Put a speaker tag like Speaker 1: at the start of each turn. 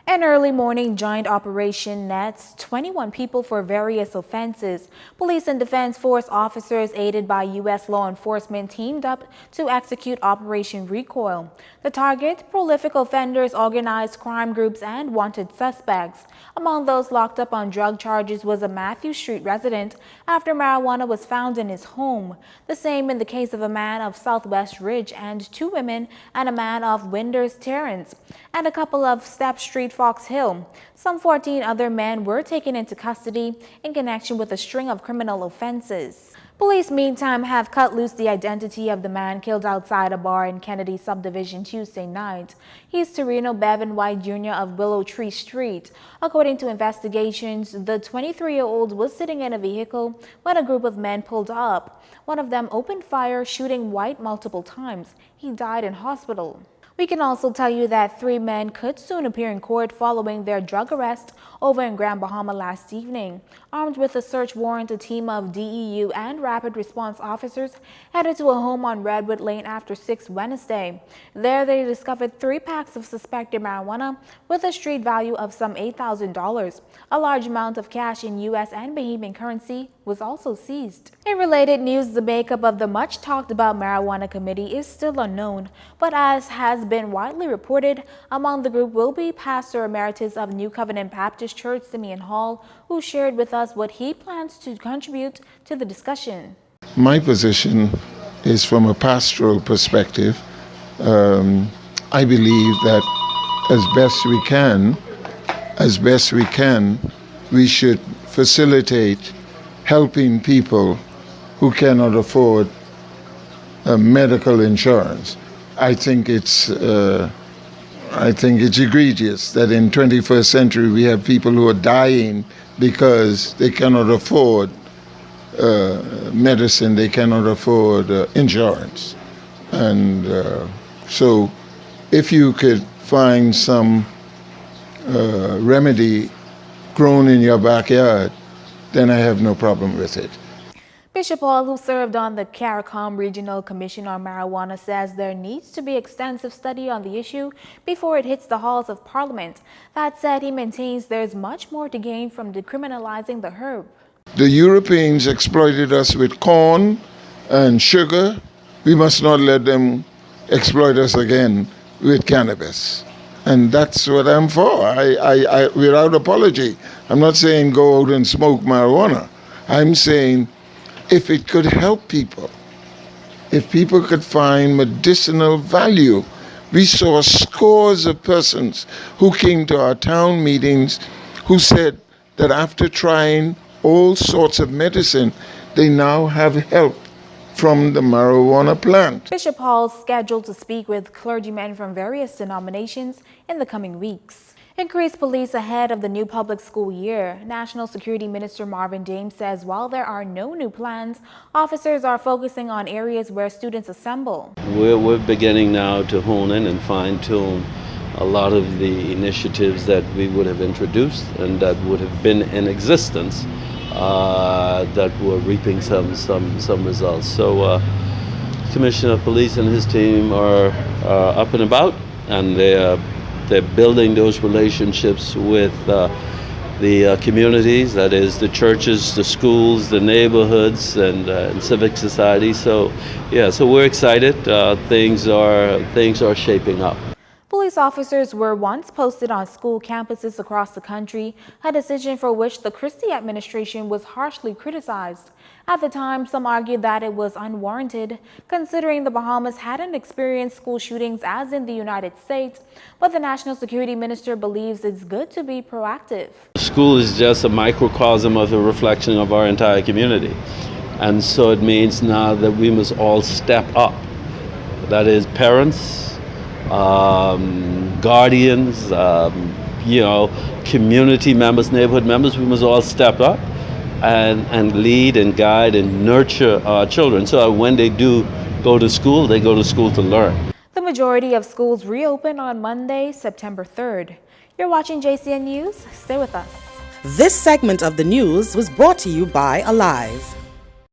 Speaker 1: An early morning joint operation nets 21 people for various offenses. Police and Defense Force officers aided by U.S. law enforcement teamed up to execute Operation Recoil. The target, prolific offenders, organized crime groups, and wanted suspects. Among those locked up on drug charges was a Matthew Street resident after marijuana was found in his home. The same in the case of a man of Southwest Ridge and two women and a man of Winders Terrace and a couple of Step Street Fox Hill. Some 14 other men were taken into custody in connection with a string of criminal offenses. Police, meantime, have cut loose the identity of the man killed outside a bar in Kennedy subdivision Tuesday night. He's Torino Bevan White Jr. of Willow Tree Street. According to investigations, the 23-year-old was sitting in a vehicle when a group of men pulled up. One of them opened fire, shooting White multiple times. He died in hospital. We can also tell you that 3 men could soon appear in court following their drug arrest over in Grand Bahama last evening. Armed with a search warrant, a team of DEU and rapid response officers headed to a home on Redwood Lane after 6 Wednesday. There they discovered 3 packs of suspected marijuana with a street value of some $8,000. A large amount of cash in U.S. and Bahamian currency was also seized. In related news, the makeup of the much talked about marijuana committee is still unknown, but as has been widely reported, among the group will be Pastor Emeritus of New Covenant Baptist Church, Simeon Hall, who shared with us what he plans to contribute to the discussion.
Speaker 2: My position is from a pastoral perspective. I believe that as best we can, we should facilitate helping people who cannot afford medical insurance. I think it's egregious that in 21st century we have people who are dying because they cannot afford medicine, they cannot afford insurance. And so if you could find some remedy grown in your backyard, then I have no problem with it.
Speaker 1: Bishop Hall, who served on the CARICOM Regional Commission on Marijuana, says there needs to be extensive study on the issue before it hits the halls of Parliament. That said, he maintains there's much more to gain from decriminalizing the herb.
Speaker 2: The Europeans exploited us with corn and sugar. We must not let them exploit us again with cannabis. And that's what I'm for. I without apology. I'm not saying go out and smoke marijuana. I'm saying if it could help people, if people could find medicinal value. We saw scores of persons who came to our town meetings who said that after trying all sorts of medicine, they now have help from the marijuana plant.
Speaker 1: Bishop Hall is scheduled to speak with clergymen from various denominations in the coming weeks. Increased police ahead of the new public school year. National Security Minister Marvin Dames says while there are no new plans, officers are focusing on areas where students assemble.
Speaker 3: We're beginning now to hone in and fine-tune a lot of the initiatives that we would have introduced and that would have been in existence that were reaping some results. So Commissioner of Police and his team are up and about, and they're building those relationships with the communities, that is the churches, the schools, the neighborhoods, and civic society. So yeah, so we're excited. Things are shaping up.
Speaker 1: Police officers were once posted on school campuses across the country, a decision for which the Christie administration was harshly criticized. At the time, some argued that it was unwarranted, considering the Bahamas hadn't experienced school shootings as in the United States, but the National Security Minister believes it's good to be proactive.
Speaker 3: School is just a microcosm of a reflection of our entire community. And so it means now that we must all step up. That is parents, guardians, community members, neighborhood members. We must all step up and lead and guide and nurture our children so that when they do go to school, they go to school to learn.
Speaker 1: The majority of schools reopen on Monday, September 3rd. You're watching JCN News. Stay with us.
Speaker 4: This segment of the news was brought to you by Alive.